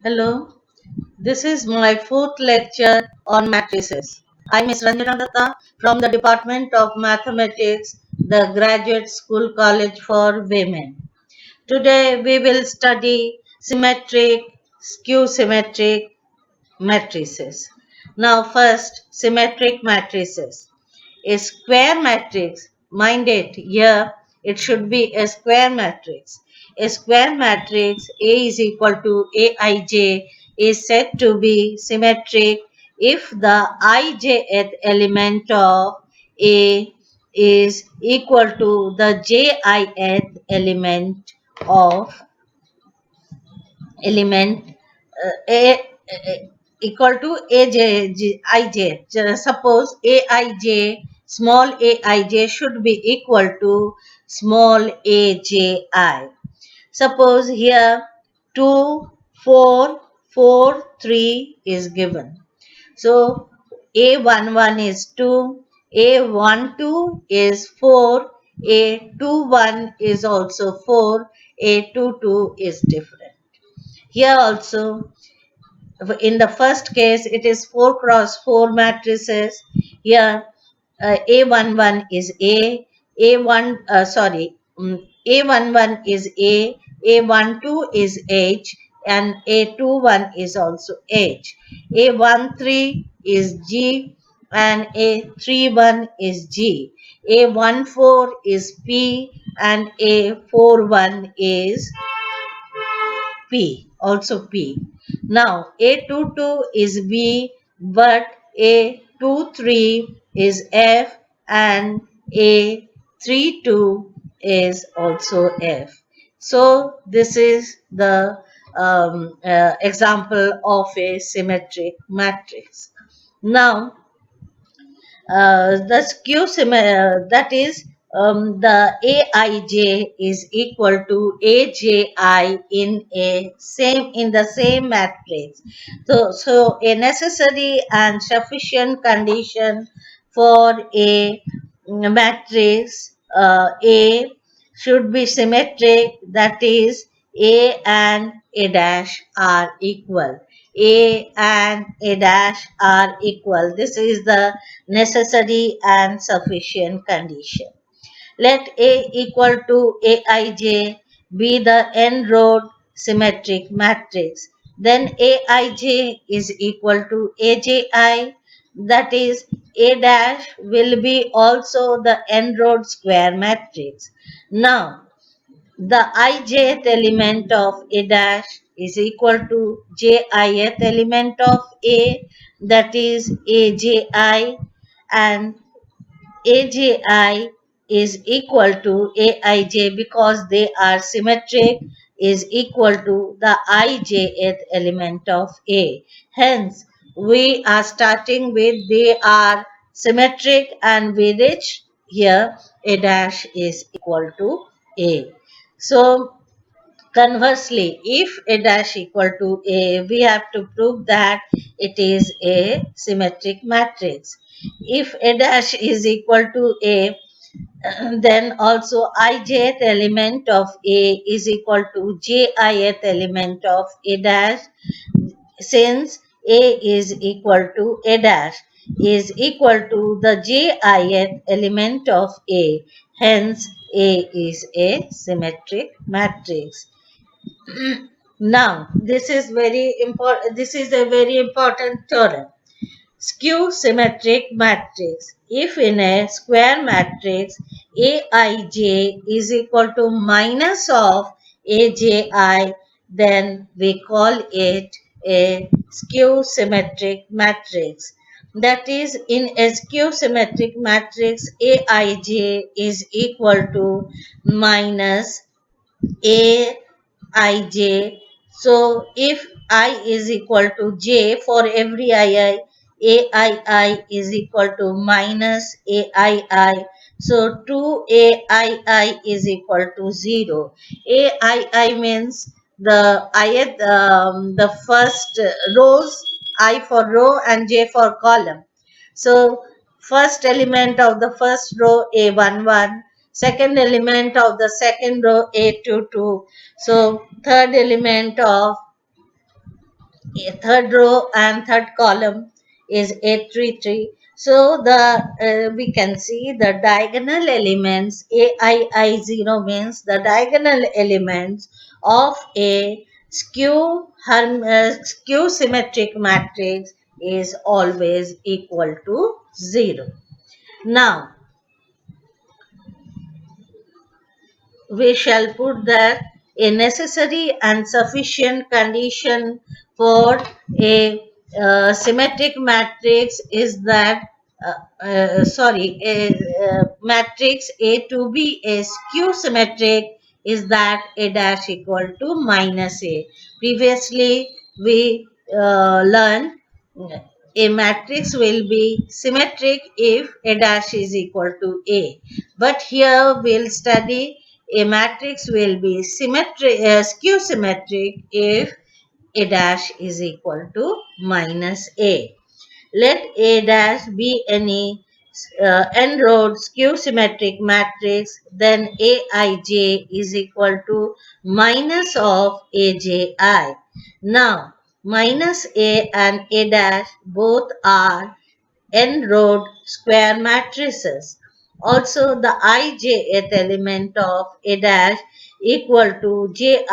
Hello, this is my fourth lecture on matrices. I'm Ms. Ranjana Datta from the Department of Mathematics, the Graduate School College for Women. Today we will study symmetric, skew-symmetric matrices. Now first, symmetric matrices. A square matrix, mind it, here it should be a square matrix. A square matrix A is equal to Aij is said to be symmetric if the ijth element of A is equal to the jith of element a equal to Suppose aij, small aij should be equal to small aji. Suppose here 2, 4, 4, 3 is given. So A11 is 2, A12 is 4, A21 is also 4, A22 is different. Here also, in the first case, it is 4 cross 4 matrices. Here, A11 is A1, A11 is A12 is H, and A21 is also H. A13 is G, and A31 is G. A14 is P, and A41 is P, also P. Now, A22 is B, but A23 is F, and A32 is also F. So, this is the example of a symmetric matrix. Now, the that is the aij is equal to aji in the same matrix. So a necessary and sufficient condition for a matrix A should be symmetric, that is A and A dash are equal. A and A dash are equal. This is the necessary and sufficient condition. Let A equal to Aij be the n-rowed symmetric matrix. Then Aij is equal to Aji, that is A dash will be also the n-rowed square matrix. Now, the ijth element of A dash is equal to jith element of A, that is Aji, and Aji is equal to Aij because they are symmetric is equal to the ijth element of A. Hence, we are starting with they are symmetric and we reach here A dash is equal to A. So, conversely, if A dash equal to A, we have to prove that it is a symmetric matrix. If A dash is equal to A, then also ijth element of A is equal to jith element of A dash, since A is equal to A dash is equal to the jith element of A. Hence, A is a symmetric matrix. Now, this is very important. This is a very important theorem. Skew symmetric matrix. If in a square matrix Aij is equal to minus of Aji, then we call it a skew symmetric matrix. That is, in a skew symmetric matrix, Aij is equal to minus Aij. So if I is equal to j, for every aii is equal to minus aii. So 2aii is equal to 0. Aii means the first rows, I for row and j for column. So first element of the first row A11, second element of the second row A22. So third element of a third row and third column is 833. So the we can see the diagonal elements ai0 means the diagonal elements of a skew symmetric matrix is always equal to 0. Now we shall put that a necessary and sufficient condition for a symmetric matrix is that a matrix A to be a skew symmetric is that A dash equal to minus A. Previously we learned a matrix will be symmetric if A dash is equal to A. But here we'll study a matrix will be skew symmetric if A dash is equal to minus A. Let A dash be any n-rowed skew symmetric matrix, then Aij is equal to minus of Aji. Now, minus A and A dash both are n-rowed square matrices. Also, the ijth element of A dash equal to jith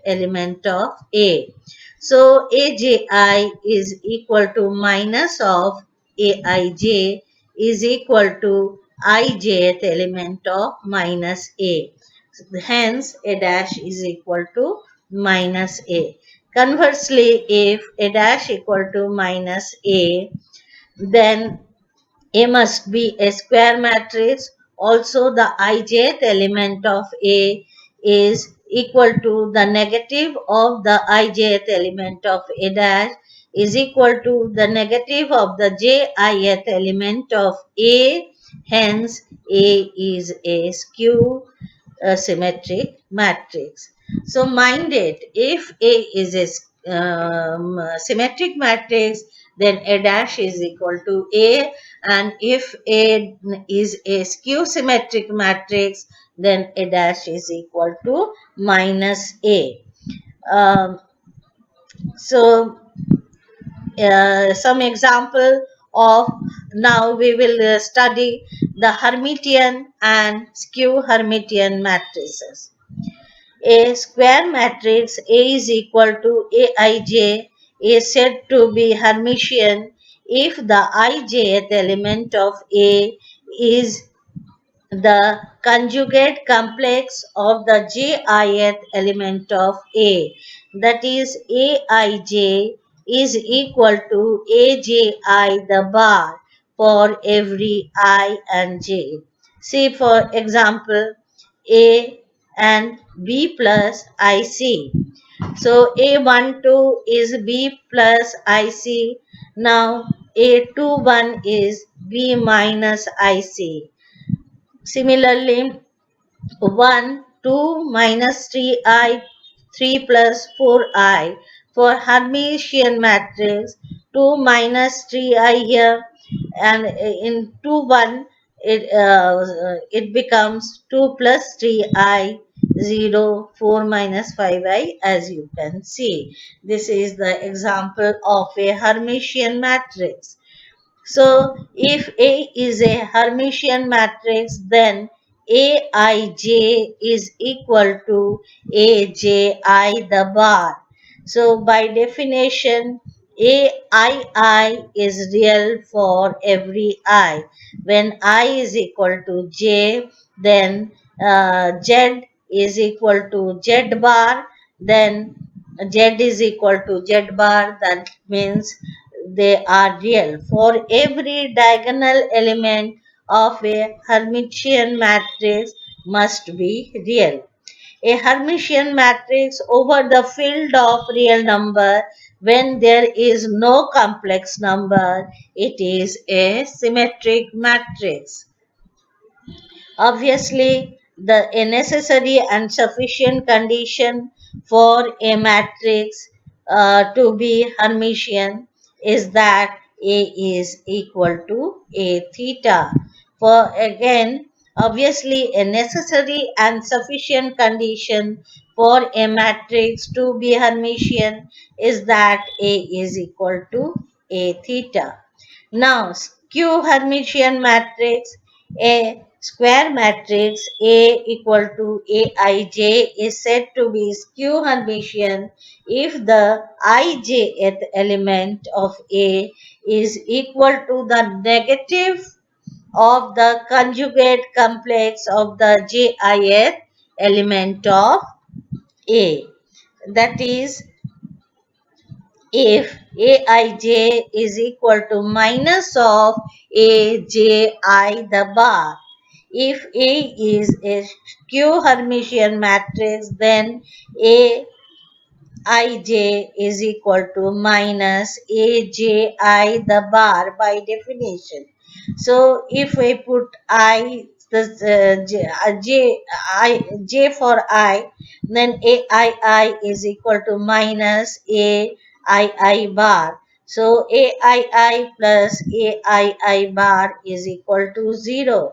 element of A. So, Aji is equal to minus of Aij is equal to ijth element of minus A. Hence, A dash is equal to minus A. Conversely, if A dash equal to minus A, then A must be a square matrix. Also, the ijth element of A is equal to the negative of the ijth element of A dash is equal to the negative of the jith element of A. Hence, A is a skew symmetric matrix. So mind it, if A is a symmetric matrix, then A dash is equal to A, and if A is a skew symmetric matrix, then A dash is equal to minus A. Um, so some example of now we will study the Hermitian and skew Hermitian matrices. A square matrix A is equal to Aij is said to be Hermitian if the ijth element of A is the conjugate complex of the jith element of A. That is, Aij is equal to Aji the bar for every I and J. See, for example, A and B plus IC. So A12 is B plus IC. Now A21 is B minus IC. Similarly, 1, 2 minus 3i, 3 plus 4i. For Hermitian matrix, 2 minus 3i here, and in 2, 1, it becomes 2 plus 3i, 0, 4 minus 5i, as you can see. This is the example of a Hermitian matrix. So if A is a Hermitian matrix, then Aij is equal to Aji the bar. So by definition, Ai is real for every I. When I is equal to J, then Z is equal to Z bar, then Z is equal to Z bar, that means they are real. For every diagonal element of a Hermitian matrix must be real. A Hermitian matrix over the field of real number, when there is no complex number, it is a symmetric matrix. Obviously, a necessary and sufficient condition for a matrix to be Hermitian is that A is equal to A theta. For again, obviously, a necessary and sufficient condition for a matrix to be Hermitian is that A is equal to A theta. Now, skew Hermitian matrix, a square matrix A equal to Aij is said to be skew Hermitian if the ijth element of A is equal to the negative of the conjugate complex of the jith element of A. That is, if aij is equal to minus of aji the bar. If A is a skew Hermitian matrix, then A ij is equal to minus aji the bar by definition. So if we put I, this j for I, then aii is equal to minus aii bar. So aii plus aii bar is equal to 0.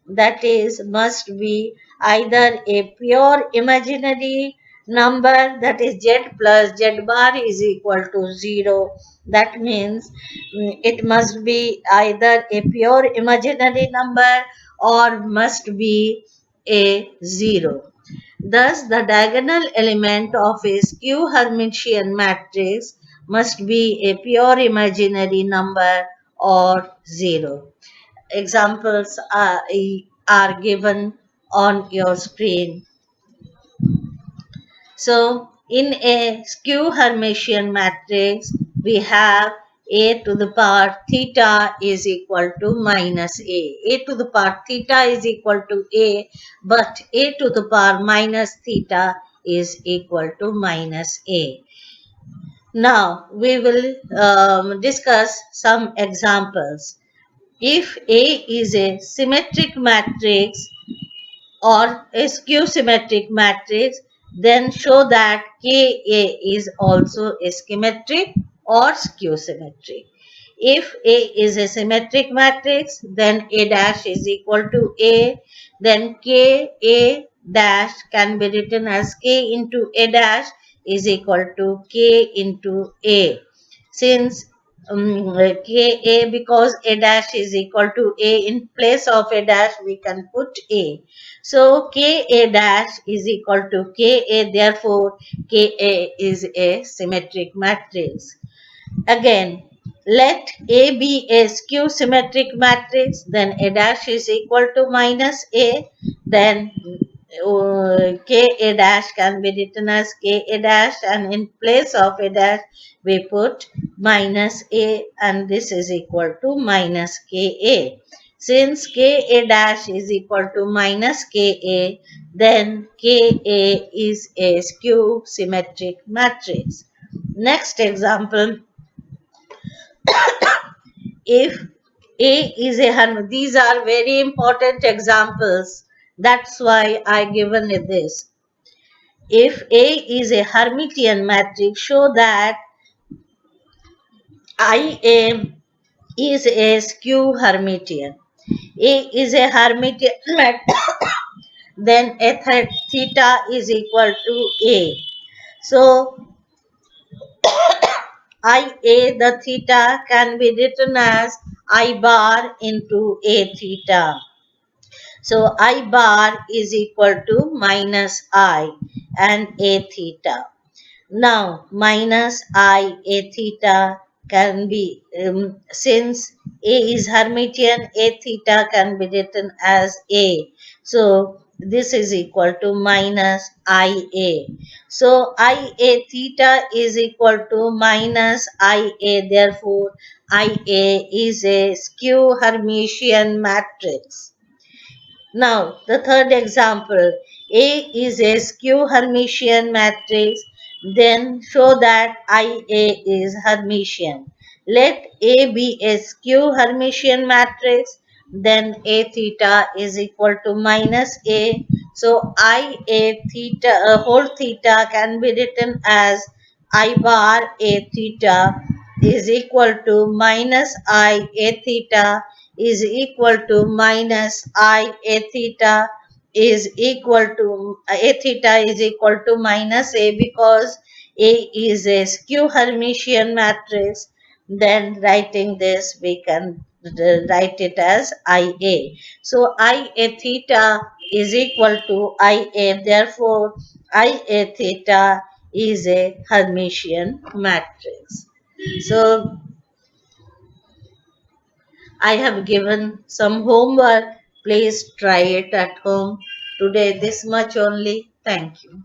That is, must be either a pure imaginary number, that is z plus z bar is equal to 0. That means it must be either a pure imaginary number or must be a 0. Thus, the diagonal element of a skew Hermitian matrix must be a pure imaginary number or 0. Examples are given on your screen. So, in a skew Hermitian matrix, we have a to the power theta is equal to minus a. A to the power theta is equal to a, but a to the power minus theta is equal to minus a. Now, we will discuss some examples. If A is a symmetric matrix, or a skew symmetric matrix, then show that Ka is also a symmetric or skew symmetric. If A is a symmetric matrix, then A dash is equal to A, then Ka dash can be written as K into A dash is equal to K into A. Since Ka, because A dash is equal to A, in place of A dash we can put A. So Ka dash is equal to Ka, therefore Ka is a symmetric matrix. Again, let A be a skew symmetric matrix, then A dash is equal to minus A, then Ka dash can be written as Ka dash, and in place of A dash we put minus A, and this is equal to minus Ka. Since Ka dash is equal to minus Ka, then Ka is a skew symmetric matrix. Next example, if A is a these are very important examples. That's why I given it this. If A is a Hermitian matrix, show that Ia is a skew Hermitian. A is a Hermitian matrix, then a theta is equal to A. So Ia, the theta, can be written as I bar into A theta. So I bar is equal to minus I and A theta. Now, minus I A theta can be, since A is Hermitian, A theta can be written as A. So, this is equal to minus IA. So, IA theta is equal to minus IA. Therefore, IA is a skew Hermitian matrix. Now, the third example, A is a skew Hermitian matrix, then show that Ia is Hermitian. Let A be a skew Hermitian matrix, then A theta is equal to minus A. So, Ia theta, whole theta can be written as I bar A theta is equal to minus I A theta is equal to minus I A theta. is equal to A theta is equal to minus A, because A is a skew Hermitian matrix. Then writing this, we can write it as IA. So IA theta is equal to IA. Therefore, IA theta is a Hermitian matrix. So I have given some homework. Please try it at home. Today, this much only. Thank you.